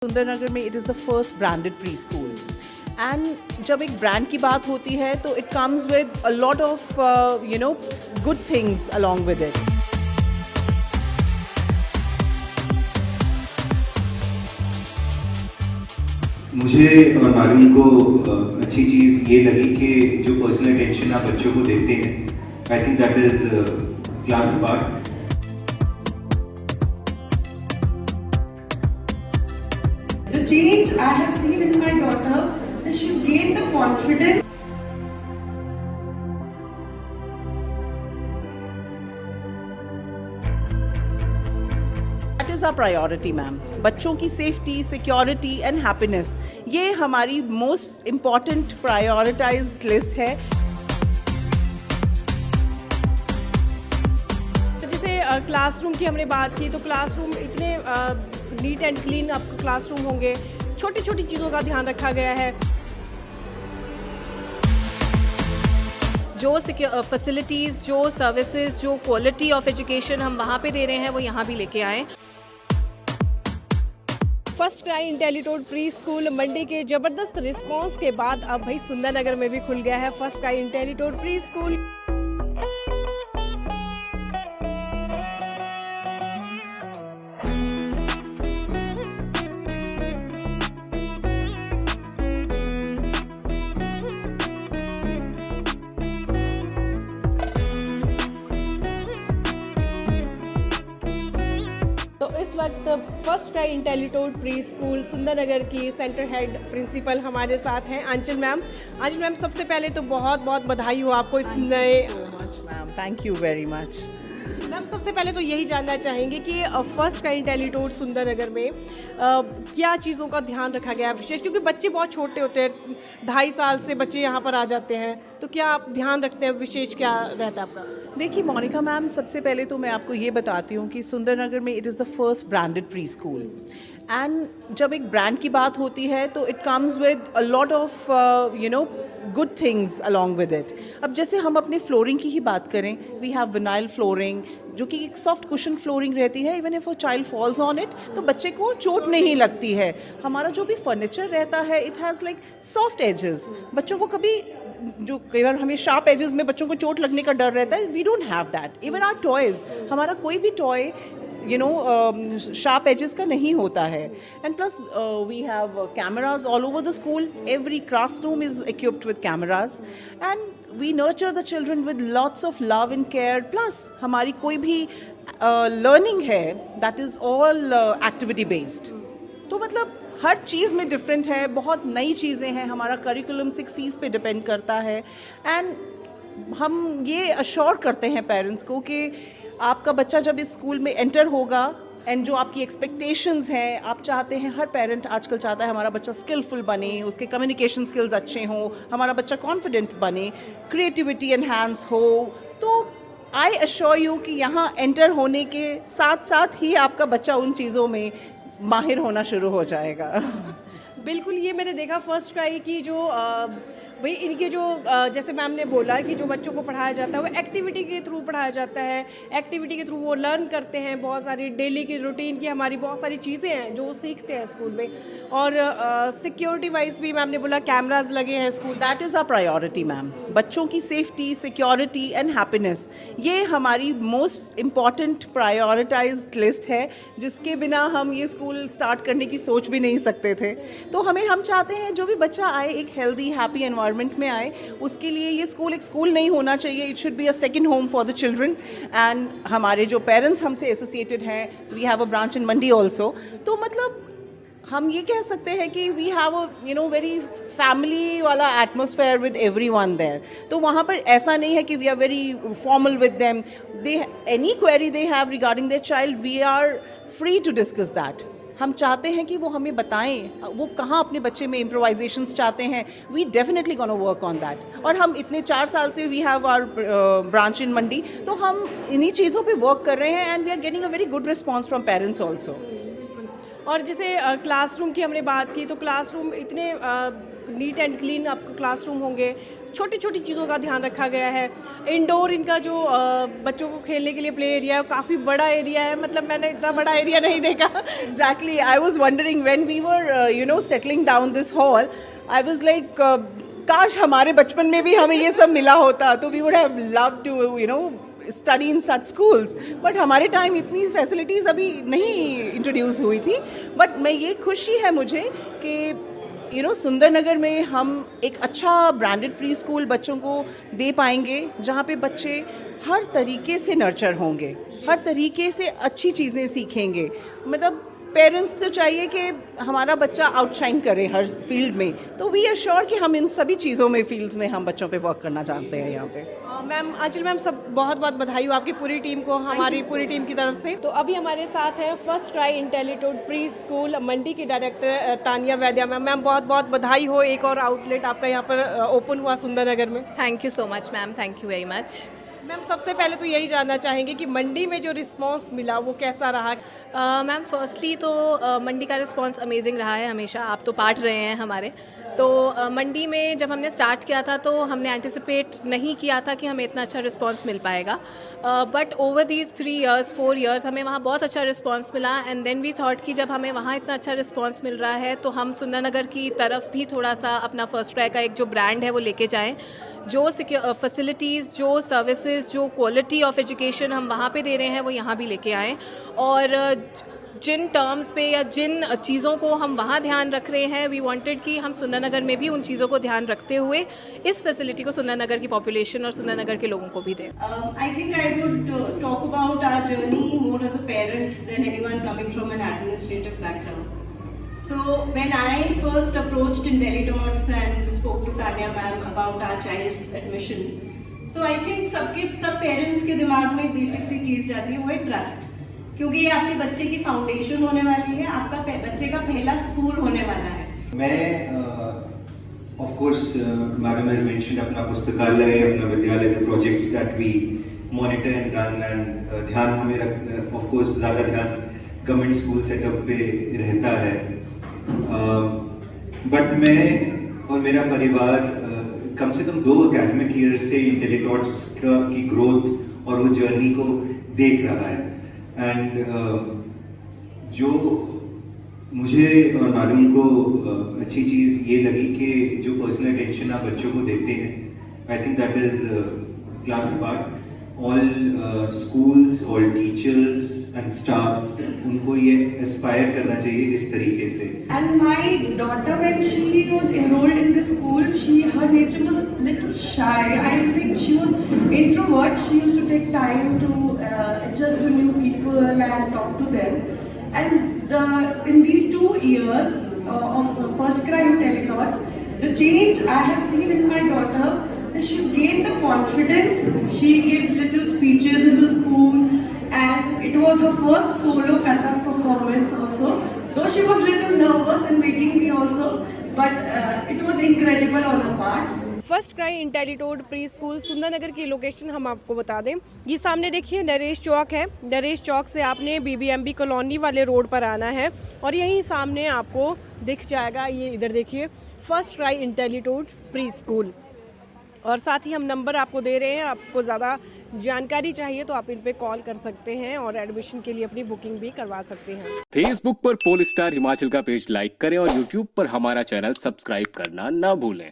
सुंदरनगर में it is the first branded pre school and जब एक ब्रांड की बात होती है तो it comes with a lot of good things along with it. मुझे और मालूम को अच्छी चीज़ ये लगी कि जो पर्सनल अटेंशन आप बच्चों को देते हैं, I think that is class apart. The change I have seen in my daughter is she's gained the confidence. That is our priority ma'am. बच्चों की सेफ्टी, सिक्योरिटी एंड हैप्पीनेस ये हमारी मोस्ट इम्पॉर्टेंट प्रायोरिटाइज्ड लिस्ट है. जैसे classroom की हमने बात की तो क्लासरूम इतने नीट एंड क्लीन आपके क्लासरूम होंगे. छोटी छोटी चीज़ों का ध्यान रखा गया है. जो फैसिलिटीज़, जो सर्विसेज, जो क्वालिटी ऑफ एजुकेशन हम वहाँ पे दे रहे हैं वो यहाँ भी लेके आएँ. FirstCry Intellitots pre school Monday के ज़बरदस्त रिस्पांस के बाद अब भाई सुंदरनगर में भी खुल गया है FirstCry Intellitots pre school. इस वक्त FirstCry Intellitots pre school Sundernagar की सेंटर हेड प्रिंसिपल हमारे साथ हैं आंचल मैम. आंचल मैम, सबसे पहले तो बहुत बहुत बधाई हो आपको इस नए. Ma'am thank you very much. Ma'am, सबसे पहले तो यही जानना चाहेंगे कि फर्स्ट क्राई इंटेलीटोड सुंदरनगर में क्या चीज़ों का ध्यान रखा गया है विशेष, क्योंकि बच्चे बहुत छोटे होते हैं, 2.5 साल से बच्चे यहाँ पर आ जाते हैं, तो क्या आप ध्यान रखते हैं, विशेष क्या रहता है आपका? देखिए मोनिका मैम, सबसे पहले तो मैं आपको ये बताती हूँ कि सुंदरनगर में it is the first branded pre school and जब एक ब्रांड की बात होती है तो it comes with a lot of good things along with it. अब जैसे हम अपने फ्लोरिंग की ही बात करें, वी हैव विनाइल फ्लोरिंग जो कि एक सॉफ्ट कुशन फ्लोरिंग रहती है. Even if a child falls on it तो बच्चे को चोट नहीं लगती है. हमारा जो भी फर्नीचर रहता है it has like soft edges. बच्चों को कभी जो कई बार हमें शार्प एजेस में बच्चों को चोट लगने का डर रहता है, we don't have that. Even our toys, हमारा कोई भी टॉय शार्प एजेस का नहीं होता है. And plus we have cameras all over the school. Every classroom is equipped with cameras and we nurture the children with lots of love and care. Plus हमारी कोई भी लर्निंग है that is all activity based. तो मतलब हर चीज़ में different है, बहुत नई चीज़ें हैं. हमारा करिकुलम 6 C's पे डिपेंड करता है एंड हम ये अश्योर करते हैं पेरेंट्स को कि आपका बच्चा जब इस स्कूल में एंटर होगा एंड जो आपकी एक्सपेक्टेशंस हैं, आप चाहते हैं, हर पेरेंट आजकल चाहता है हमारा बच्चा स्किलफुल बने, उसके कम्युनिकेशन स्किल्स अच्छे हों, हमारा बच्चा कॉन्फिडेंट बने, क्रिएटिविटी एनहांस हो. तो आई अश्योर यू कि यहाँ एंटर होने के साथ साथ ही आपका बच्चा उन चीज़ों में माहिर होना शुरू हो जाएगा. बिल्कुल, ये मैंने देखा फर्स्ट क्राई की जो भाई इनके जो जैसे मैम ने बोला कि जो बच्चों को पढ़ाया जाता है वो एक्टिविटी के थ्रू पढ़ाया जाता है. एक्टिविटी के थ्रू वो लर्न करते हैं. बहुत सारी डेली की रूटीन की हमारी बहुत सारी चीज़ें हैं जो वो सीखते हैं स्कूल में. और सिक्योरिटी वाइज भी मैम ने बोला कैमराज लगे हैं school. That is our priority ma'am. बच्चों की सेफ्टी, सिक्योरिटी एंड हैप्पीनेस ये हमारी मोस्ट इम्पॉर्टेंट प्रायोरिटाइज्ड लिस्ट है, जिसके बिना हम ये स्कूल स्टार्ट करने की सोच भी नहीं सकते थे. तो हम चाहते हैं जो भी बच्चा आए एक हेल्दी हैप्पी एनवायरनमेंट में आए. उसके लिए ये स्कूल एक स्कूल नहीं होना चाहिए, it should be a second home for the children. And हमारे जो पेरेंट्स हमसे एसोसिएटेड हैं, we have a branch in Mandi also. तो मतलब हम ये कह सकते हैं कि we have a very family वाला एटमोसफेयर विद एवरीवन देयर. तो वहाँ पर ऐसा नहीं है कि we are very formal with them. They any query they have regarding their child, we are free to discuss that. हम चाहते हैं कि वो हमें बताएं वो कहाँ अपने बच्चे में इम्प्रोवाइजेशंस चाहते हैं. We definitely gonna work on that. और हम इतने 4 साल से we have our branch in Mandi, तो हम इन्हीं चीज़ों पे वर्क कर रहे हैं and we are getting a very good response from parents also. और जैसे क्लासरूम की हमने बात की तो क्लासरूम इतने नीट एंड क्लीन आपको क्लासरूम होंगे, छोटी छोटी चीज़ों का ध्यान रखा गया है। इंडोर इनका जो बच्चों को खेलने के लिए प्ले एरिया है काफ़ी बड़ा एरिया है, मतलब मैंने इतना बड़ा एरिया नहीं देखा। Exactly. I was wondering when we were, settling down this hall, I was like, काश हमारे बचपन में भी हमें ये सब मिला होता तो we would have loved to, study in such schools. But हमारे टाइम इतनी फैसिलिटीज़ अभी नहीं इंट्रोड्यूस हुई थी. बट मैं ये खुशी है मुझे कि सुंदरनगर में हम एक अच्छा ब्रांडेड प्री स्कूल बच्चों को दे पाएंगे जहाँ पे बच्चे हर तरीके से नर्चर होंगे, हर तरीके से अच्छी चीज़ें सीखेंगे. मतलब पेरेंट्स को चाहिए कि हमारा बच्चा आउटशाइन करे हर फील्ड में, तो वी आर श्योर कि हम इन सभी चीज़ों में फील्ड्स में हम बच्चों पे वर्क करना चाहते हैं यहाँ पे. मैम आंचल मैम, सब बहुत बहुत बधाई हो आपकी पूरी टीम को, हमारी पूरी टीम की तरफ से. तो अभी हमारे साथ हैं फर्स्ट ट्राई इंटेलीटूड प्री स्कूल मंडी की डायरेक्टर तानिया वैद्या मैम. मैम बहुत बहुत बधाई हो, एक और आउटलेट आपका यहाँ पर ओपन हुआ सुंदरनगर में. Thank you so much ma'am, thank you very much. Ma'am सबसे पहले तो यही जानना चाहेंगे कि मंडी में जो रिस्पांस मिला वो कैसा रहा? मैम फर्स्टली तो मंडी का रिस्पांस अमेजिंग रहा है हमेशा. आप तो पार्ट रहे हैं हमारे. तो मंडी में जब हमने स्टार्ट किया था तो हमने एंटिसिपेट नहीं किया था कि हमें इतना अच्छा रिस्पांस मिल पाएगा. But over these 3 years 4 years हमें वहाँ बहुत अच्छा रिस्पांस मिला. एंड देन वी थॉट कि जब हमें वहाँ इतना अच्छा रिस्पांस मिल रहा है तो हम सुंदरनगर की तरफ भी थोड़ा सा अपना फर्स्ट ट्राई का एक जो ब्रांड है वो लेके जाएँ. जो फैसिलिटीज़, जो सर्विसेज, जो क्वालिटी ऑफ एजुकेशन हम वहाँ पे दे रहे हैं वो यहाँ भी लेके आएँ. और जिन टर्म्स पे या जिन चीज़ों को हम वहाँ ध्यान रख रहे हैं, वी वांटेड कि हम सुंदरनगर में भी उन चीज़ों को ध्यान रखते हुए इस फैसिलिटी को सुंदरनगर की पॉपुलेशन और सुंदरनगर के लोगों को भी दें. I think I would talk about our journey more as a parent than anyone coming from an administrative background. So when I first approached IntelliDots and spoke to Tanya ma'am about our child's admission, so I think सब parents के दिमाग में basic सी चीज़ जाती है, वो है trust. क्योंकि ये आपके बच्चे की फाउंडेशन होने वाली है, आपका बच्चे का पहला स्कूल होने वाला है. मैं of course madam has mentioned अपना पुस्तकालय, अपना विद्यालय के projects that we monitor and run, and ध्यान हमें ऑफ कोर्स ज़्यादा ध्यान गवर्नमेंट स्कूल सेटअप पे रहता है. बट मैं और मेरा परिवार कम से कम 2 एकेडमिक ईयर से इंटेलीटॉट्स की ग्रोथ और वो जर्नी को देख रहा है. एंड जो मुझे और मैडम को अच्छी चीज़ ये लगी कि जो पर्सनल अटेंशन आप बच्चों को देते हैं, I think that is class apart. All schools, all teachers and staff, उनको ये एस्पायर करना चाहिए इस तरीके से. And my daughter, when she was enrolled in the school, her nature was a little shy. I don't think she was introvert. She used to take time to adjust to new people and talk to them. And in these 2 years of First Cry IntelliDots, the change I have seen in my daughter, that she's gained the confidence. She gives little speeches in the school, and it was her first solo Kathak performance also. Though she was little nervous and making me also, but it was incredible on her part. FirstCry Intellitots pre school Sundernagar की location हम आपको बता दें. ये सामने देखिए नरेश चौक है. नरेश चौक से आपने BBMB कॉलोनी वाले रोड पर आना है और यहीं सामने आपको दिख जाएगा, ये इधर देखिए, first cry Intellitots pre school. और साथ ही हम नंबर आपको दे रहे हैं. आपको ज़्यादा जानकारी चाहिए तो आप इन पे कॉल कर सकते हैं और एडमिशन के लिए अपनी बुकिंग भी करवा सकते हैं. फेसबुक पर पोल स्टार हिमाचल का पेज लाइक करें और यूट्यूब पर हमारा चैनल सब्सक्राइब करना ना भूलें.